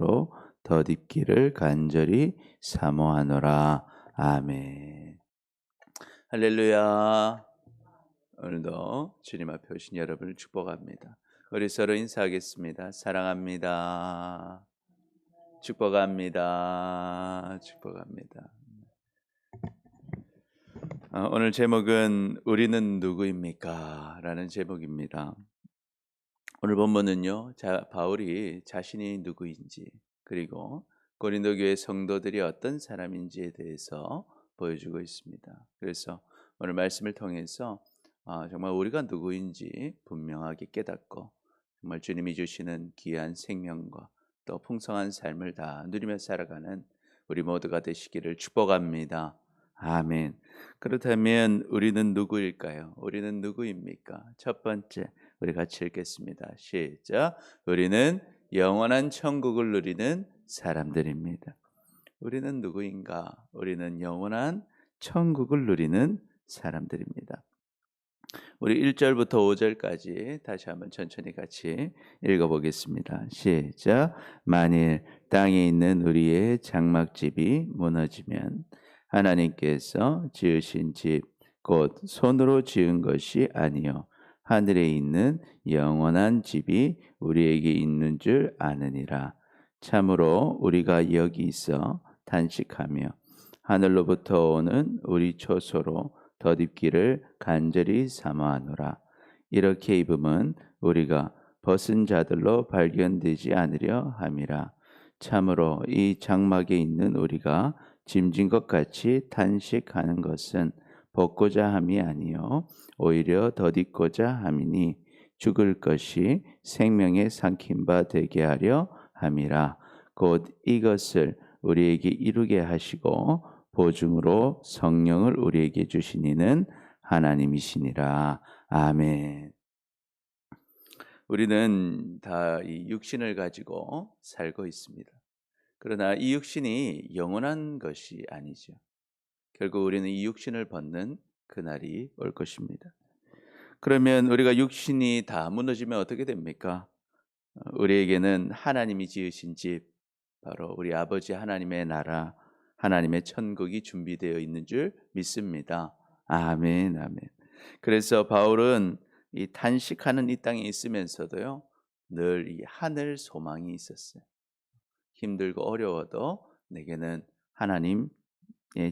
처소로 덧입기를 간절히 사모하노라. 아멘. 할렐루야. 오늘도 주님 앞에 오신 여러분을 축복합니다. 우리 서로 인사하겠습니다. 사랑합니다. 축복합니다. 축복합니다. 오늘 제목은 우리는 누구입니까? 라는 제목입니다. 오늘 본문은요, 바울이 자신이 누구인지, 그리고 고린도 교회 성도들이 어떤 사람인지에 대해서 보여주고 있습니다. 그래서 오늘 말씀을 통해서 정말 우리가 누구인지 분명하게 깨닫고, 정말 주님이 주시는 귀한 생명과 또 풍성한 삶을 다 누리며 살아가는 우리 모두가 되시기를 축복합니다. 아멘. 그렇다면 우리는 누구일까요? 우리는 누구입니까? 첫 번째, 우리 같이 읽겠습니다. 시작. 우리는 영원한 천국을 누리는 사람들입니다. 우리는 누구인가? 우리는 영원한 천국을 누리는 사람들입니다. 우리 1절부터 5절까지 다시 한번 천천히 같이 읽어보겠습니다. 시작. 만일 땅에 있는 우리의 장막집이 무너지면 하나님께서 지으신 집, 곧 손으로 지은 것이 아니요 하늘에 있는 영원한 집이 우리에게 있는 줄 아느니라. 참으로 우리가 여기 있어 탄식하며 하늘로부터 오는 우리 처소로 덧입기를 간절히 사모하노라. 이렇게 입음은 우리가 벗은 자들로 발견되지 않으려 함이라. 참으로 이 장막에 있는 우리가 짐진 것 같이 탄식하는 것은 벗고자 함이 아니요 오히려 덧입고자 함이니 죽을 것이 생명에 삼킨 바 되게 하려 함이라. 곧 이것을 우리에게 이루게 하시고 보증으로 성령을 우리에게 주시니는 하나님이시니라. 아멘. 우리는 다 이 육신을 가지고 살고 있습니다. 그러나 이 육신이 영원한 것이 아니죠. 결국 우리는 이 육신을 벗는 그날이 올 것입니다. 그러면 우리가 육신이 다 무너지면 어떻게 됩니까? 우리에게는 하나님이 지으신 집, 바로 우리 아버지 하나님의 나라, 하나님의 천국이 준비되어 있는 줄 믿습니다. 아멘, 아멘. 그래서 바울은 이 탄식하는 이 땅에 있으면서도요, 늘 이 하늘 소망이 있었어요. 힘들고 어려워도 내게는 하나님의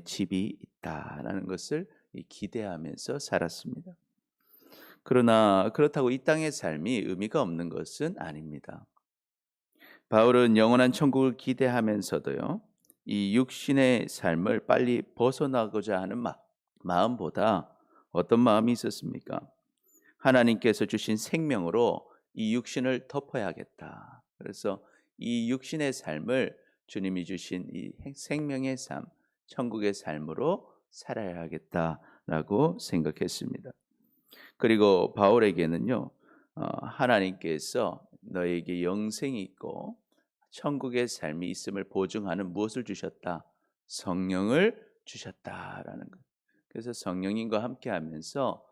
집이 있다라는 것을 기대하면서 살았습니다. 그러나 그렇다고 이 땅의 삶이 의미가 없는 것은 아닙니다. 바울은 영원한 천국을 기대하면서도요, 이 육신의 삶을 빨리 벗어나고자 하는 마음보다 어떤 마음이 있었습니까? 하나님께서 주신 생명으로 이 육신을 덮어야겠다. 그래서 이 육신의 삶을 주님이 주신 이 생명의 삶, 천국의 삶으로 살아야겠다라고 생각했습니다. 그리고 바울에게는요, 하나님께서 너에게 영생이 있고 천국의 삶이 있음을 보증하는 무엇을 주셨다? 성령을 주셨다라는 것. 그래서 성령님과 함께하면서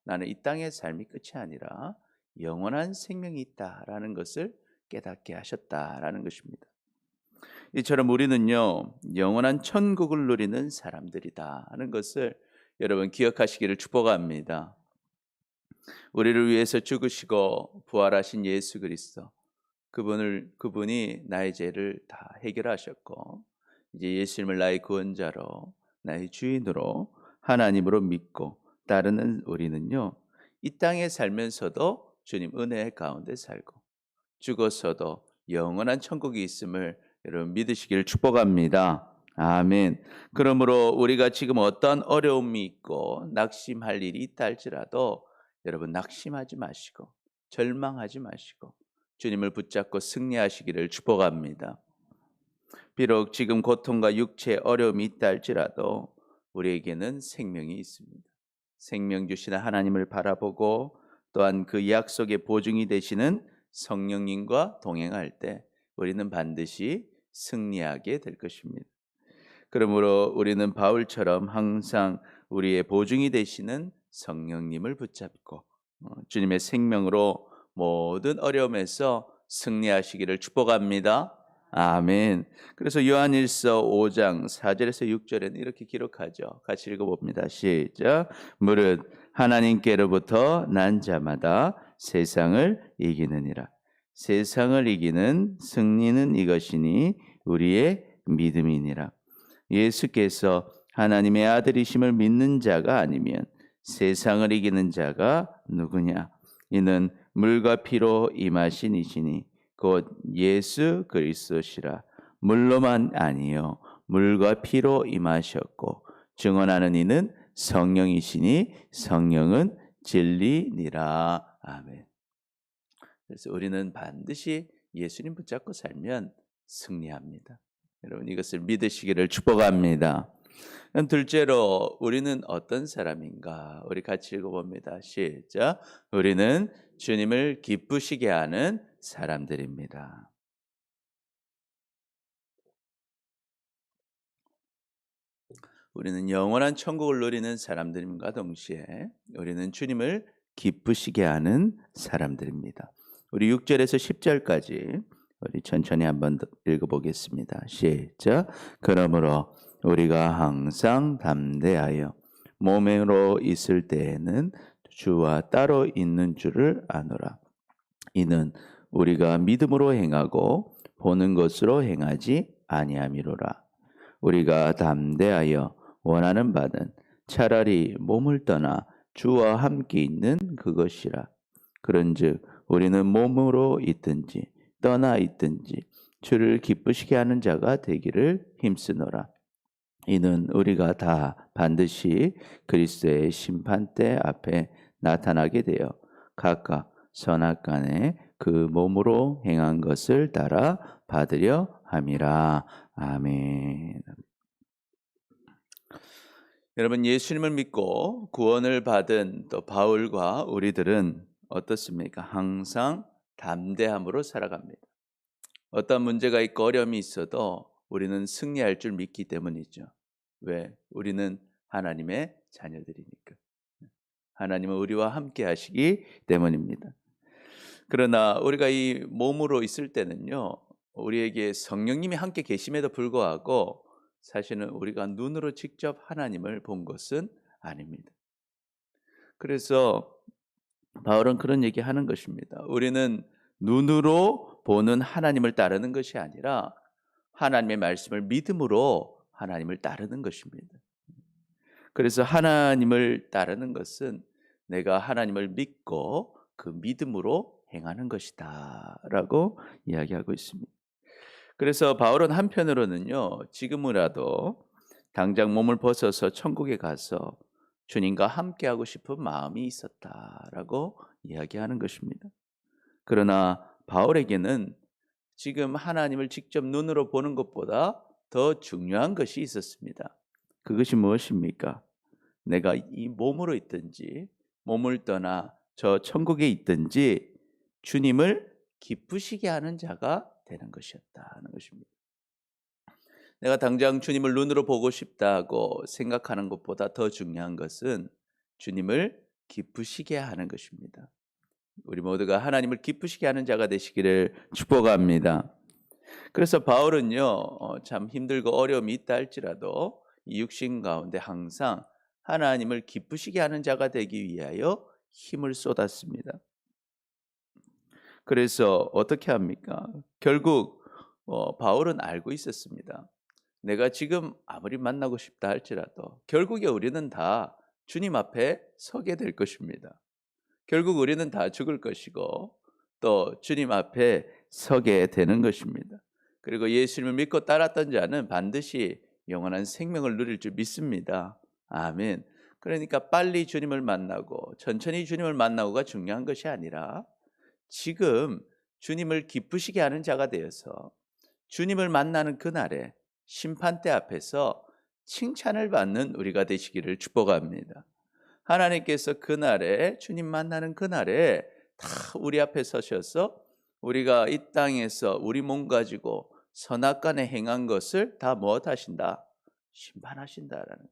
나는 이 땅의 삶이 끝이 아니라 영원한 생명이 있다라는 것을 깨닫게 하셨다라는 것입니다. 이처럼 우리는요, 영원한 천국을 누리는 사람들이다 하는 것을 여러분 기억하시기를 축복합니다. 우리를 위해서 죽으시고 부활하신 예수 그리스도, 그분이 나의 죄를 다 해결하셨고 이제 예수님을 나의 구원자로, 나의 주인으로 하나님으로 믿고 따르는 우리는요, 이 땅에 살면서도 주님 은혜 가운데 살고 죽어서도 영원한 천국이 있음을 여러분 믿으시기를 축복합니다. 아멘. 그러므로 우리가 지금 어떤 어려움이 있고 낙심할 일이 있다 할지라도 여러분 낙심하지 마시고 절망하지 마시고 주님을 붙잡고 승리하시기를 축복합니다. 비록 지금 고통과 육체의 어려움이 있다 할지라도 우리에게는 생명이 있습니다. 생명 주시는 하나님을 바라보고 또한 그 약속의 보증이 되시는 성령님과 동행할 때 우리는 반드시 승리하게 될 것입니다. 그러므로 우리는 바울처럼 항상 우리의 보증이 되시는 성령님을 붙잡고 주님의 생명으로 모든 어려움에서 승리하시기를 축복합니다. 아멘. 그래서 요한일서 5장 4절에서 6절에는 이렇게 기록하죠. 같이 읽어봅니다. 시작. 무릇 하나님께로부터 난 자마다 세상을 이기느니라. 세상을 이기는 승리는 이것이니 우리의 믿음이니라. 예수께서 하나님의 아들이심을 믿는 자가 아니면 세상을 이기는 자가 누구냐? 이는 물과 피로 임하신 이시니 곧 예수 그리스도시라. 물로만 아니요 물과 피로 임하셨고 증언하는 이는 성령이시니 성령은 진리니라. 아멘. 그래서 우리는 반드시 예수님 붙잡고 살면 승리합니다. 여러분 이것을 믿으시기를 축복합니다. 둘째로 우리는 어떤 사람인가? 우리 같이 읽어봅니다. 시작. 우리는 주님을 기쁘시게 하는 사람들입니다. 우리는 영원한 천국을 누리는 사람들임과 동시에 우리는 주님을 기쁘시게 하는 사람들입니다. 우리 6절에서 10절까지 우리 천천히 한번 읽어보겠습니다. 시작. 그러므로 우리가 항상 담대하여 몸으로 있을 때에는 주와 따로 있는 줄을 아노라. 이는 우리가 믿음으로 행하고 보는 것으로 행하지 아니함이로라. 우리가 담대하여 원하는 바는 차라리 몸을 떠나 주와 함께 있는 그것이라. 그런즉 우리는 몸으로 있든지 떠나 있든지 주를 기쁘시게 하는 자가 되기를 힘쓰노라. 이는 우리가 다 반드시 그리스도의 심판대 앞에 나타나게 되어 각각 선악간에 그 몸으로 행한 것을 따라 받으려 함이라. 아멘. 여러분 예수님을 믿고 구원을 받은 또 바울과 우리들은 어떻습니까? 항상 담대함으로 살아갑니다. 어떤 문제가 있고 어려움이 있어도 우리는 승리할 줄 믿기 때문이죠. 왜? 우리는 하나님의 자녀들이니까. 하나님은 우리와 함께 하시기 때문입니다. 그러나 우리가 이 몸으로 있을 때는요. 우리에게 성령님이 함께 계심에도 불구하고 사실은 우리가 눈으로 직접 하나님을 본 것은 아닙니다. 그래서 바울은 그런 얘기하는 것입니다. 우리는 눈으로 보는 하나님을 따르는 것이 아니라 하나님의 말씀을 믿음으로 하나님을 따르는 것입니다. 그래서 하나님을 따르는 것은 내가 하나님을 믿고 그 믿음으로 행하는 것이다라고 이야기하고 있습니다. 그래서 바울은 한편으로는요. 지금이라도 당장 몸을 벗어서 천국에 가서 주님과 함께하고 싶은 마음이 있었다라고 이야기하는 것입니다. 그러나 바울에게는 지금 하나님을 직접 눈으로 보는 것보다 더 중요한 것이 있었습니다. 그것이 무엇입니까? 내가 이 몸으로 있든지 몸을 떠나 저 천국에 있든지 주님을 기쁘시게 하는 자가 되는 것이었다는 것입니다. 내가 당장 주님을 눈으로 보고 싶다고 생각하는 것보다 더 중요한 것은 주님을 기쁘시게 하는 것입니다. 우리 모두가 하나님을 기쁘시게 하는 자가 되시기를 축복합니다. 그래서 바울은요, 참 힘들고 어려움이 있다 할지라도 이 육신 가운데 항상 하나님을 기쁘시게 하는 자가 되기 위하여 힘을 쏟았습니다. 그래서 어떻게 합니까? 결국 바울은 알고 있었습니다. 내가 지금 아무리 만나고 싶다 할지라도 결국에 우리는 다 주님 앞에 서게 될 것입니다. 결국 우리는 다 죽을 것이고 또 주님 앞에 서게 되는 것입니다. 그리고 예수님을 믿고 따랐던 자는 반드시 영원한 생명을 누릴 줄 믿습니다. 아멘. 그러니까 빨리 주님을 만나고 천천히 주님을 만나고가 중요한 것이 아니라 지금 주님을 기쁘시게 하는 자가 되어서 주님을 만나는 그날에 심판대 앞에서 칭찬을 받는 우리가 되시기를 축복합니다. 하나님께서 그날에 주님 만나는 그날에 다 우리 앞에 서셔서 우리가 이 땅에서 우리 몸 가지고 선악간에 행한 것을 다 무엇하신다? 심판하신다라는.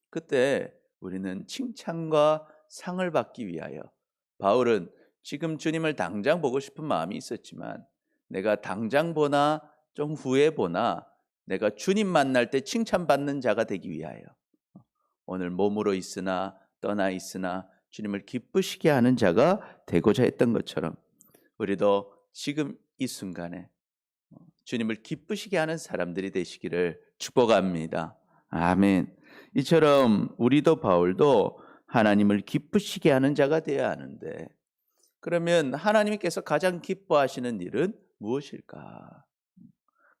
그때 우리는 칭찬과 상을 받기 위하여 바울은 지금 주님을 당장 보고 싶은 마음이 있었지만 내가 당장 보나 좀 후에 보나 내가 주님 만날 때 칭찬받는 자가 되기 위하여 오늘 몸으로 있으나 떠나 있으나 주님을 기쁘시게 하는 자가 되고자 했던 것처럼 우리도 지금 이 순간에 주님을 기쁘시게 하는 사람들이 되시기를 축복합니다. 아멘. 이처럼 우리도 바울도 하나님을 기쁘시게 하는 자가 되어야 하는데 그러면 하나님께서 가장 기뻐하시는 일은 무엇일까?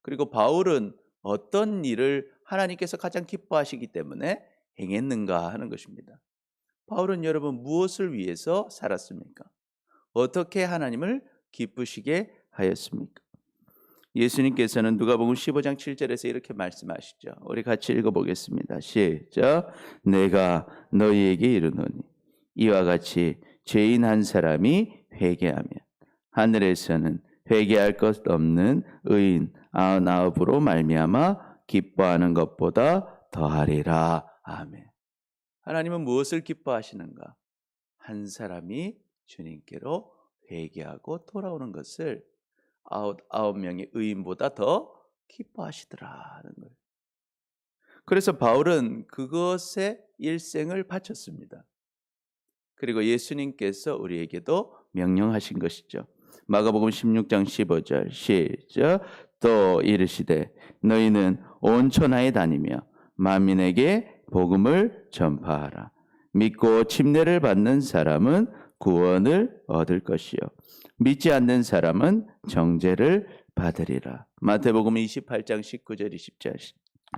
그리고 바울은 어떤 일을 하나님께서 가장 기뻐하시기 때문에 행했는가 하는 것입니다. 바울은 여러분 무엇을 위해서 살았습니까? 어떻게 하나님을 기쁘시게 하였습니까? 예수님께서는 누가복음 15장 7절에서 이렇게 말씀하시죠. 우리 같이 읽어보겠습니다. 시작. 내가 너희에게 이르노니 이와 같이 죄인 한 사람이 회개하면 하늘에서는 회개할 것 없는 의인 99으로 말미암아 기뻐하는 것보다 더하리라. 아멘. 하나님은 무엇을 기뻐하시는가? 한 사람이 주님께로 회개하고 돌아오는 것을 아홉 명의 의인보다 더 기뻐하시더라는 거예요. 그래서 바울은 그것에 일생을 바쳤습니다. 그리고 예수님께서 우리에게도 명령하신 것이죠. 마가복음 16장 15절 시작. 또 이르시되 너희는 온 천하에 다니며 만민에게 복음을 전파하라. 믿고 침례를 받는 사람은 구원을 얻을 것이요 믿지 않는 사람은 정죄를 받으리라. 마태복음 28장 19절 20절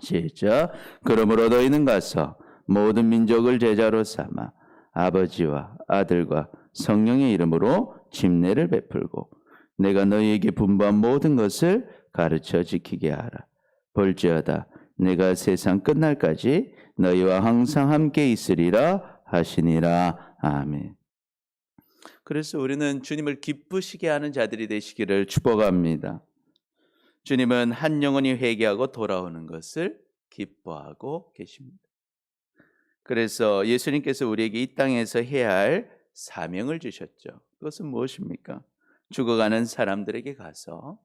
시작. 그러므로 너희는 가서 모든 민족을 제자로 삼아 아버지와 아들과 성령의 이름으로 침례를 베풀고 내가 너희에게 분부한 모든 것을 가르쳐 지키게 하라. 볼지어다 내가 세상 끝날까지 너희와 항상 함께 있으리라 하시니라. 아멘. 그래서 우리는 주님을 기쁘시게 하는 자들이 되시기를 축복합니다. 주님은 한 영혼이 회개하고 돌아오는 것을 기뻐하고 계십니다. 그래서 예수님께서 우리에게 이 땅에서 해야 할 사명을 주셨죠. 그것은 무엇입니까? 죽어가는 사람들에게 가서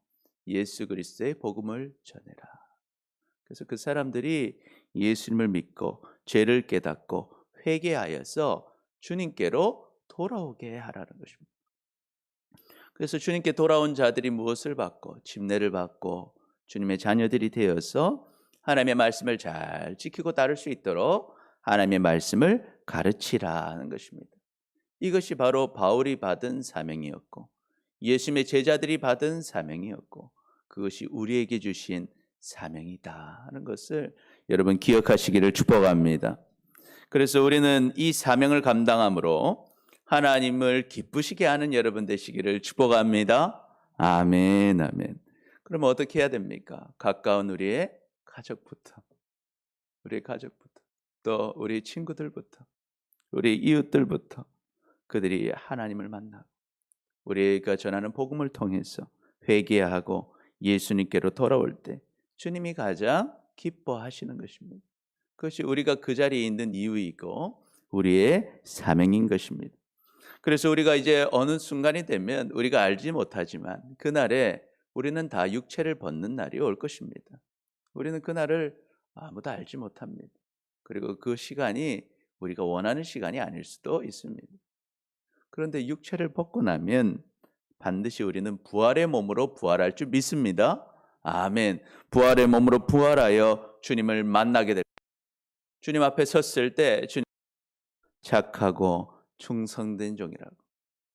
예수 그리스도의 복음을 전해라. 그래서 그 사람들이 예수님을 믿고 죄를 깨닫고 회개하여서 주님께로 돌아오게 하라는 것입니다. 그래서 주님께 돌아온 자들이 무엇을 받고 침례를 받고 주님의 자녀들이 되어서 하나님의 말씀을 잘 지키고 따를 수 있도록 하나님의 말씀을 가르치라는 것입니다. 이것이 바로 바울이 받은 사명이었고 예수님의 제자들이 받은 사명이었고 그것이 우리에게 주신 사명이다 하는 것을 여러분 기억하시기를 축복합니다. 그래서 우리는 이 사명을 감당함으로 하나님을 기쁘시게 하는 여러분 되시기를 축복합니다. 아멘, 아멘. 그럼 어떻게 해야 됩니까? 가까운 우리의 가족부터, 또 우리 친구들부터, 우리 이웃들부터 그들이 하나님을 만나고 우리가 전하는 복음을 통해서 회개하고 예수님께로 돌아올 때 주님이 가장 기뻐하시는 것입니다. 그것이 우리가 그 자리에 있는 이유이고 우리의 사명인 것입니다. 그래서 우리가 이제 어느 순간이 되면 우리가 알지 못하지만 그날에 우리는 다 육체를 벗는 날이 올 것입니다. 우리는 그날을 아무도 알지 못합니다. 그리고 그 시간이 우리가 원하는 시간이 아닐 수도 있습니다. 그런데 육체를 벗고 나면 반드시 우리는 부활의 몸으로 부활할 줄 믿습니다. 아멘. 부활의 몸으로 부활하여 주님을 만나게 될 주님 앞에 섰을 때 주님 착하고 충성된 종이라고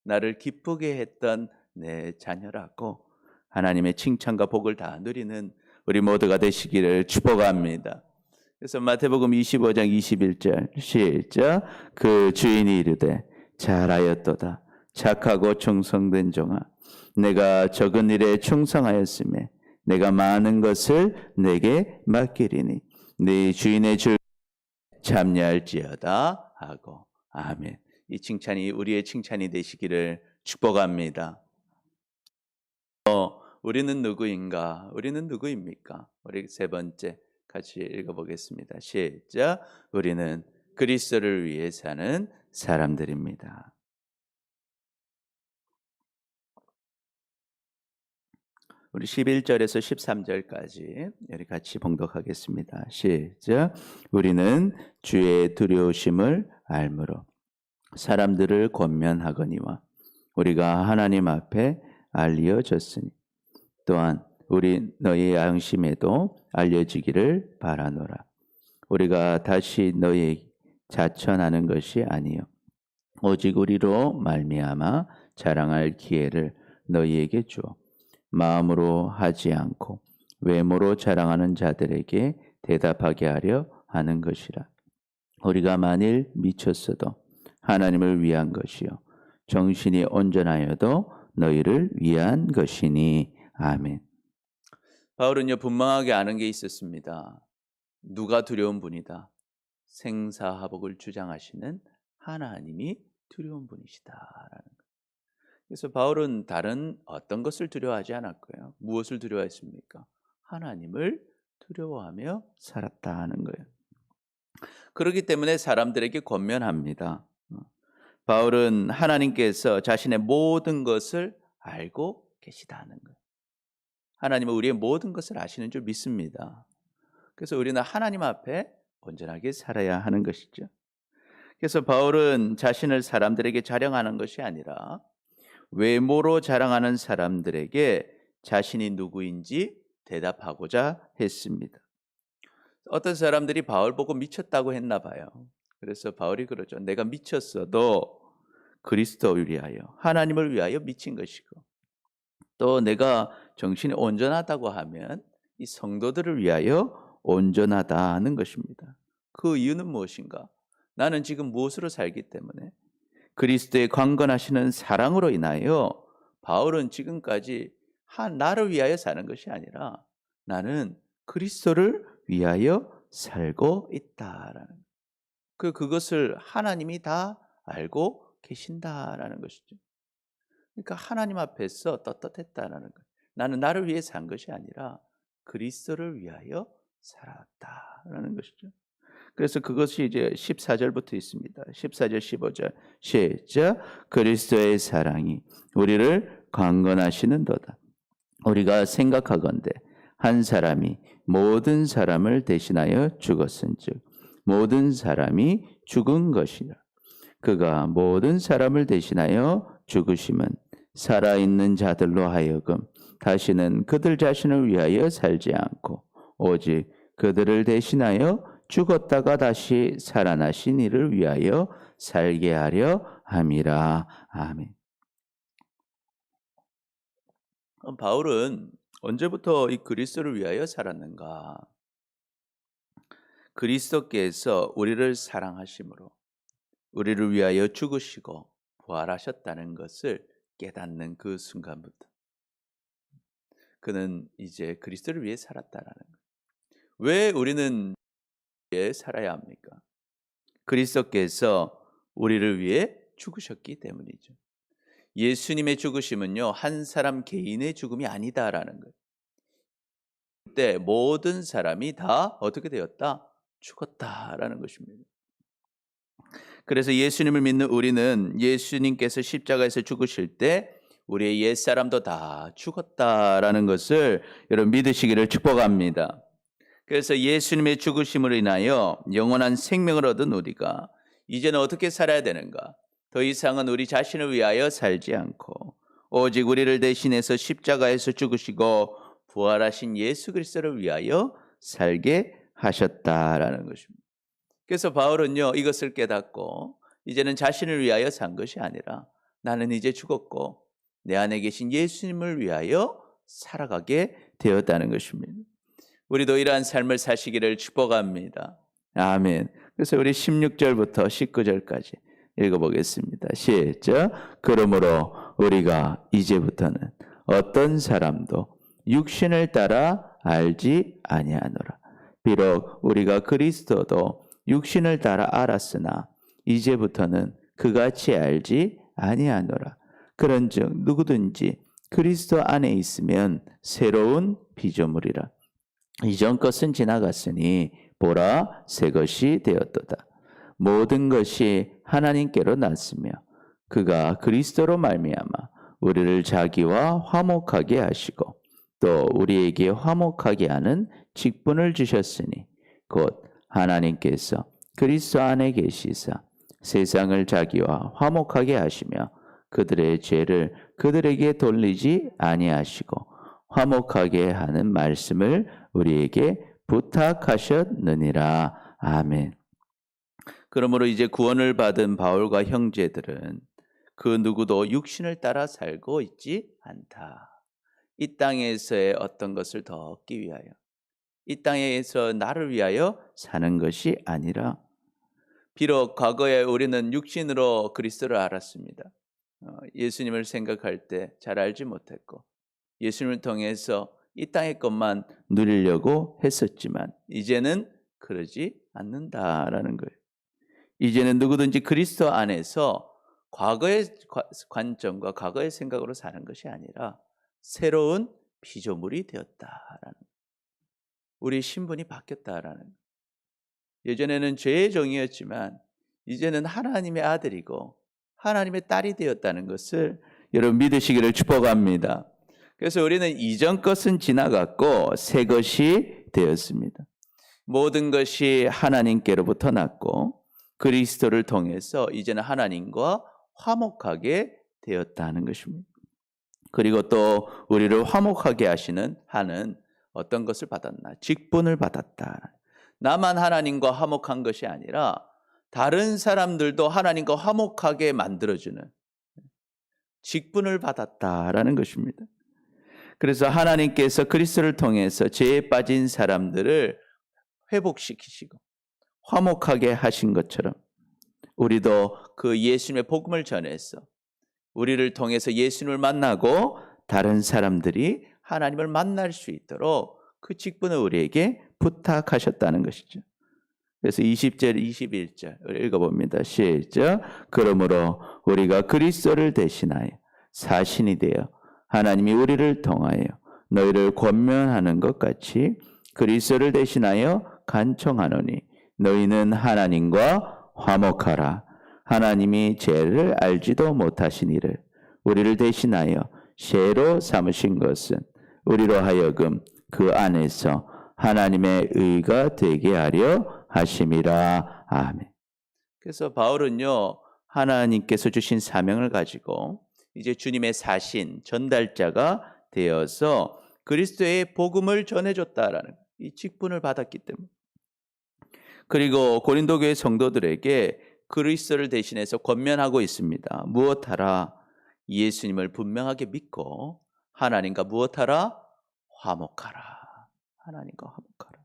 나를 기쁘게 했던 내 자녀라고 하나님의 칭찬과 복을 다 누리는 우리 모두가 되시기를 축복합니다. 그래서 마태복음 25장 21절 시작. 그 주인이 이르되 잘하였도다 착하고 충성된 종아 내가 적은 일에 충성하였으며 내가 많은 것을 내게 맡기리니 네 주인의 줄 참여할지어다 하고 아멘. 이 칭찬이 우리의 칭찬이 되시기를 축복합니다. 우리는 누구인가? 우리는 누구입니까? 우리 세 번째 같이 읽어보겠습니다. 시작. 우리는 그리스도를 위해 사는 사람들입니다. 우리 11절에서 13절까지 우리 같이 봉독하겠습니다. 시작. 우리는 주의 두려우심을 알므로 사람들을 권면하거니와 우리가 하나님 앞에 알려졌으니 또한 우리 너희 양심에도 알려지기를 바라노라. 우리가 다시 너희 자천하는 것이 아니요 오직 우리로 말미암아 자랑할 기회를 너희에게 주어 마음으로 하지 않고 외모로 자랑하는 자들에게 대답하게 하려 하는 것이라. 우리가 만일 미쳤어도 하나님을 위한 것이요 정신이 온전하여도 너희를 위한 것이니. 아멘. 바울은요 분명하게 아는 게 있었습니다. 누가 두려운 분이다? 생사화복을 주장하시는 하나님이 두려운 분이시다라는 것. 그래서 바울은 다른 어떤 것을 두려워하지 않았고요. 무엇을 두려워했습니까? 하나님을 두려워하며 살았다 하는 거예요. 그렇기 때문에 사람들에게 권면합니다. 바울은 하나님께서 자신의 모든 것을 알고 계시다는 거예요. 하나님은 우리의 모든 것을 아시는 줄 믿습니다. 그래서 우리는 하나님 앞에 온전하게 살아야 하는 것이죠. 그래서 바울은 자신을 사람들에게 자랑하는 것이 아니라 외모로 자랑하는 사람들에게 자신이 누구인지 대답하고자 했습니다. 어떤 사람들이 바울 보고 미쳤다고 했나 봐요. 그래서 바울이 그러죠. 내가 미쳤어도 그리스도를 위하여 하나님을 위하여 미친 것이고 또 내가 정신이 온전하다고 하면 이 성도들을 위하여 온전하다는 것입니다. 그 이유는 무엇인가? 나는 지금 무엇으로 살기 때문에 그리스도의 강건하시는 사랑으로 인하여 바울은 지금까지 나를 위하여 사는 것이 아니라 나는 그리스도를 위하여 살고 있다라는 그것을 하나님이 다 알고 계신다라는 것이죠. 그러니까 하나님 앞에서 떳떳했다라는 것. 나는 나를 위해 산 것이 아니라 그리스도를 위하여 살았다라는 것이죠. 그래서 그것이 이제 14절부터 있습니다. 14절 15절 시작. 그리스도의 사랑이 우리를 강건하시는도다. 우리가 생각하건대 한 사람이 모든 사람을 대신하여 죽었은즉 모든 사람이 죽은 것이라. 그가 모든 사람을 대신하여 죽으심은 살아있는 자들로 하여금 다시는 그들 자신을 위하여 살지 않고 오직 그들을 대신하여 죽었다가 다시 살아나신 이를 위하여 살게 하려 함이라. 아멘. 바울은 언제부터 이 그리스도를 위하여 살았는가? 그리스도께서 우리를 사랑하심으로 우리를 위하여 죽으시고 부활하셨다는 것을 깨닫는 그 순간부터 그는 이제 그리스도를 위해 살았다라는 거예요. 왜 우리는 위해 살아야 합니까? 그리스도께서 우리를 위해 죽으셨기 때문이죠. 예수님의 죽으심은요 한 사람 개인의 죽음이 아니다라는 거예요. 그때 모든 사람이 다 어떻게 되었다? 죽었다라는 것입니다. 그래서 예수님을 믿는 우리는 예수님께서 십자가에서 죽으실 때 우리의 옛사람도 다 죽었다라는 것을 여러분 믿으시기를 축복합니다. 그래서 예수님의 죽으심으로 인하여 영원한 생명을 얻은 우리가 이제는 어떻게 살아야 되는가? 더 이상은 우리 자신을 위하여 살지 않고 오직 우리를 대신해서 십자가에서 죽으시고 부활하신 예수 그리스도를 위하여 살게 하셨다라는 것입니다. 그래서 바울은요 이것을 깨닫고 이제는 자신을 위하여 산 것이 아니라 나는 이제 죽었고 내 안에 계신 예수님을 위하여 살아가게 되었다는 것입니다. 우리도 이러한 삶을 사시기를 축복합니다. 아멘. 그래서 우리 16절부터 19절까지 읽어보겠습니다. 시작. 그러므로 우리가 이제부터는 어떤 사람도 육신을 따라 알지 아니하노라. 비록 우리가 그리스도도 육신을 따라 알았으나 이제부터는 그같이 알지 아니하노라. 그런즉 누구든지 그리스도 안에 있으면 새로운 피조물이라. 이전 것은 지나갔으니 보라 새 것이 되었도다. 모든 것이 하나님께로 났으며 그가 그리스도로 말미암아 우리를 자기와 화목하게 하시고 또 우리에게 화목하게 하는 직분을 주셨으니 곧 하나님께서 그리스도 안에 계시사 세상을 자기와 화목하게 하시며 그들의 죄를 그들에게 돌리지 아니하시고 화목하게 하는 말씀을 우리에게 부탁하셨느니라. 아멘. 그러므로 이제 구원을 받은 바울과 형제들은 그 누구도 육신을 따라 살고 있지 않다. 이 땅에서의 어떤 것을 더 얻기 위하여, 이 땅에서 나를 위하여 사는 것이 아니라, 비록 과거에 우리는 육신으로 그리스도를 알았습니다. 예수님을 생각할 때 잘 알지 못했고 예수님을 통해서 이 땅의 것만 누리려고 했었지만 이제는 그러지 않는다라는 거예요. 이제는 누구든지 그리스도 안에서 과거의 관점과 과거의 생각으로 사는 것이 아니라 새로운 피조물이 되었다라는 거예요. 우리 신분이 바뀌었다라는 거예요. 예전에는 죄의 종이었지만 이제는 하나님의 아들이고 하나님의 딸이 되었다는 것을 여러분 믿으시기를 축복합니다. 그래서 우리는 이전 것은 지나갔고 새 것이 되었습니다. 모든 것이 하나님께로부터 났고 그리스도를 통해서 이제는 하나님과 화목하게 되었다는 것입니다. 그리고 또 우리를 화목하게 하는 어떤 것을 받았나? 직분을 받았다. 나만 하나님과 화목한 것이 아니라 다른 사람들도 하나님과 화목하게 만들어주는 직분을 받았다라는 것입니다. 그래서 하나님께서 그리스도를 통해서 죄에 빠진 사람들을 회복시키시고 화목하게 하신 것처럼 우리도 그 예수님의 복음을 전해서 우리를 통해서 예수님을 만나고 다른 사람들이 하나님을 만날 수 있도록 그 직분을 우리에게 부탁하셨다는 것이죠. 그래서 20절, 21절 읽어봅니다. 시작. 그러므로 우리가 그리스도를 대신하여 사신이 되어 하나님이 우리를 통하여 너희를 권면하는 것 같이 그리스도를 대신하여 간청하노니 너희는 하나님과 화목하라. 하나님이 죄를 알지도 못하신 이를 우리를 대신하여 죄로 삼으신 것은 우리로 하여금 그 안에서 하나님의 의가 되게 하려 하심이라. 아멘. 그래서 바울은요, 하나님께서 주신 사명을 가지고 이제 주님의 사신, 전달자가 되어서 그리스도의 복음을 전해줬다라는 이 직분을 받았기 때문에. 그리고 고린도 교회 성도들에게 그리스도를 대신해서 권면하고 있습니다. 무엇하라? 예수님을 분명하게 믿고 하나님과 무엇하라? 화목하라. 하나님과 화목하라.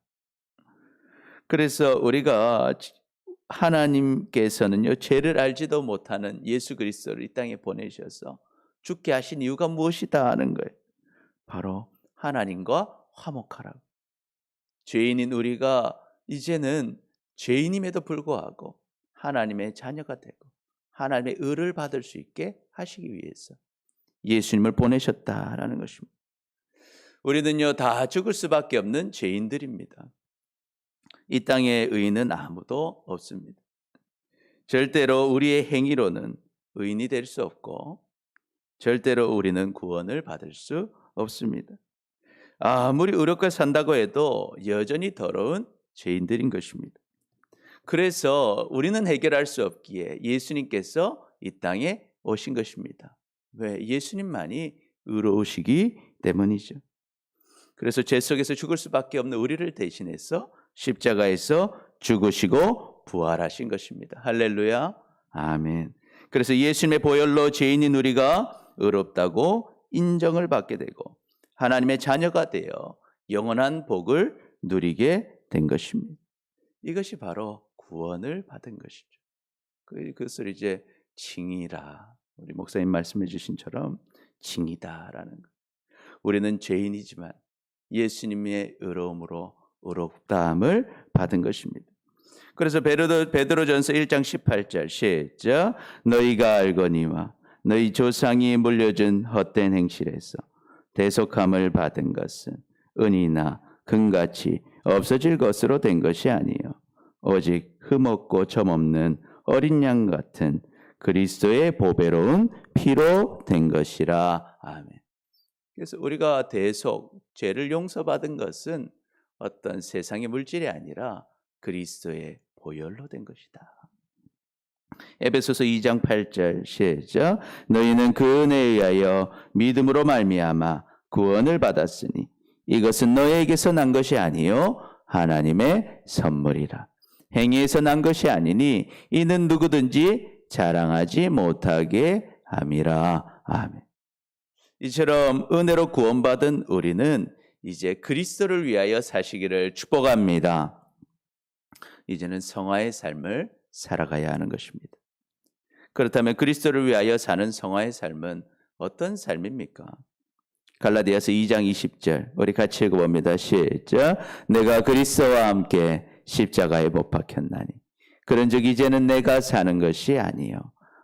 그래서 우리가 하나님께서는요, 죄를 알지도 못하는 예수 그리스도를 이 땅에 보내셔서 죽게 하신 이유가 무엇이다 하는 거예요. 바로 하나님과 화목하라. 죄인인 우리가 이제는 죄인임에도 불구하고 하나님의 자녀가 되고 하나님의 의를 받을 수 있게 하시기 위해서 예수님을 보내셨다라는 것입니다. 우리는요, 다 죽을 수밖에 없는 죄인들입니다. 이 땅에 의인은 아무도 없습니다. 절대로 우리의 행위로는 의인이 될 수 없고 절대로 우리는 구원을 받을 수 없습니다. 아무리 의롭게 산다고 해도 여전히 더러운 죄인들인 것입니다. 그래서 우리는 해결할 수 없기에 예수님께서 이 땅에 오신 것입니다. 왜? 예수님만이 의로우시기 때문이죠. 그래서 죄 속에서 죽을 수밖에 없는 우리를 대신해서 십자가에서 죽으시고 부활하신 것입니다. 할렐루야. 아멘. 그래서 예수님의 보혈로 죄인인 우리가 의롭다고 인정을 받게 되고 하나님의 자녀가 되어 영원한 복을 누리게 된 것입니다. 이것이 바로 구원을 받은 것이죠. 그것을 이제 칭의라, 우리 목사님 말씀해 주신 처럼 칭의다라는 것. 우리는 죄인이지만 예수님의 의로움으로 의롭다함을 받은 것입니다. 그래서 베드로전서 1장 18절 시작. 너희가 알거니와 너희 조상이 물려준 헛된 행실에서 대속함을 받은 것은 은이나 금같이 없어질 것으로 된 것이 아니요 오직 흠없고 점없는 어린 양 같은 그리스도의 보배로운 피로 된 것이라. 아멘. 그래서 우리가 대속 죄를 용서받은 것은 어떤 세상의 물질이 아니라 그리스도의 보혈로 된 것이다. 에베소서 2장 8절 시작. 너희는 그 은혜에 의하여 믿음으로 말미암아 구원을 받았으니 이것은 너희에게서 난 것이 아니요 하나님의 선물이라. 행위에서 난 것이 아니니 이는 누구든지 자랑하지 못하게 함이라. 아멘. 이처럼 은혜로 구원받은 우리는 이제 그리스도를 위하여 사시기를 축복합니다. 이제는 성화의 삶을 살아가야 하는 것입니다. 그렇다면 그리스도를 위하여 사는 성화의 삶은 어떤 삶입니까? 갈라디아서 2장 20절 우리 같이 읽어봅니다. 시작. 내가 그리스도와 함께 십자가에 못 박혔나니 그런즉 이제는 내가 사는 것이 아니요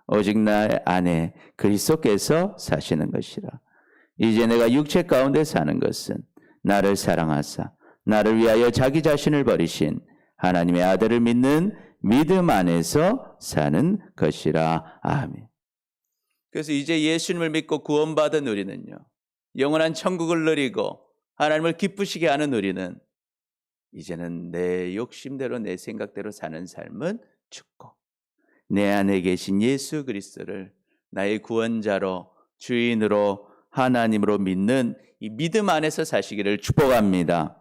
오직 나 안에 그리스도께서 사시는 것이라. 이제 내가 육체 가운데 사는 것은 나를 사랑하사 나를 위하여 자기 자신을 버리신 하나님의 아들을 믿는 믿음 안에서 사는 것이라. 아멘. 그래서 이제 예수님을 믿고 구원받은 우리는요, 영원한 천국을 누리고 하나님을 기쁘시게 하는 우리는 이제는 내 욕심대로 내 생각대로 사는 삶은 죽고 내 안에 계신 예수 그리스도를 나의 구원자로 주인으로 하나님으로 믿는 이 믿음 안에서 사시기를 축복합니다.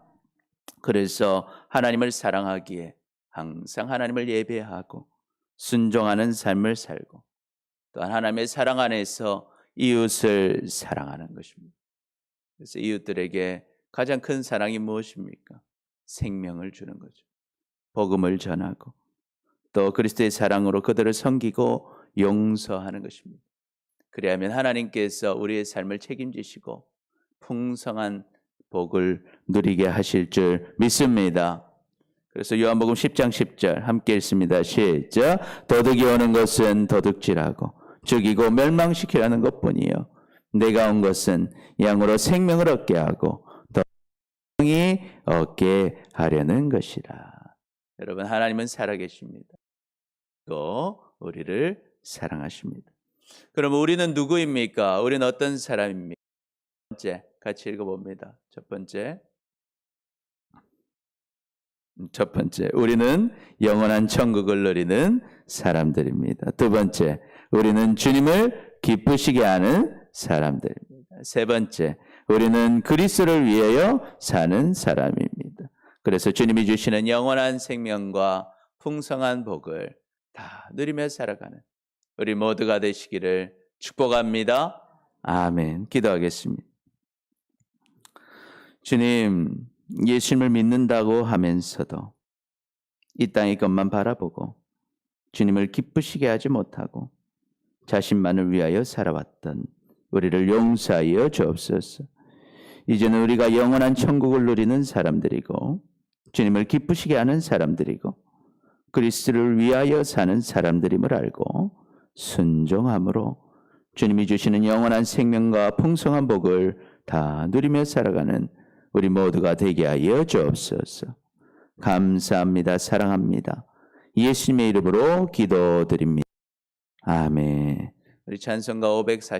그래서 하나님을 사랑하기에 항상 하나님을 예배하고 순종하는 삶을 살고 또한 하나님의 사랑 안에서 이웃을 사랑하는 것입니다. 그래서 이웃들에게 가장 큰 사랑이 무엇입니까? 생명을 주는 거죠. 복음을 전하고 또 그리스도의 사랑으로 그들을 섬기고 용서하는 것입니다. 그래야만 하나님께서 우리의 삶을 책임지시고 풍성한 복을 누리게 하실 줄 믿습니다. 그래서 요한복음 10장 10절 함께 읽습니다. 시작. 도둑이 오는 것은 도둑질하고 죽이고 멸망시키라는 것뿐이요 내가 온 것은 양으로 생명을 얻게 하고 더 생명이 얻게 하려는 것이라. 여러분, 하나님은 살아계십니다. 또 우리를 사랑하십니다. 그럼 우리는 누구입니까? 우리는 어떤 사람입니까? 첫 번째, 같이 읽어봅니다. 첫 번째, 우리는 영원한 천국을 누리는 사람들입니다. 두 번째, 우리는 주님을 기쁘시게 하는 사람들입니다. 세 번째, 우리는 그리스도를 위하여 사는 사람입니다. 그래서 주님이 주시는 영원한 생명과 풍성한 복을 다 누리며 살아가는 우리 모두가 되시기를 축복합니다. 아멘. 기도하겠습니다. 주님, 예수님을 믿는다고 하면서도 이 땅의 것만 바라보고 주님을 기쁘시게 하지 못하고 자신만을 위하여 살아왔던 우리를 용서하여 주옵소서. 이제는 우리가 영원한 천국을 누리는 사람들이고 주님을 기쁘시게 하는 사람들이고 그리스도를 위하여 사는 사람들임을 알고 순종함으로 주님이 주시는 영원한 생명과 풍성한 복을 다 누리며 살아가는 우리 모두가 되게 하여 주옵소서. 감사합니다. 사랑합니다. 예수님의 이름으로 기도드립니다. 아멘. 우리 찬송가 540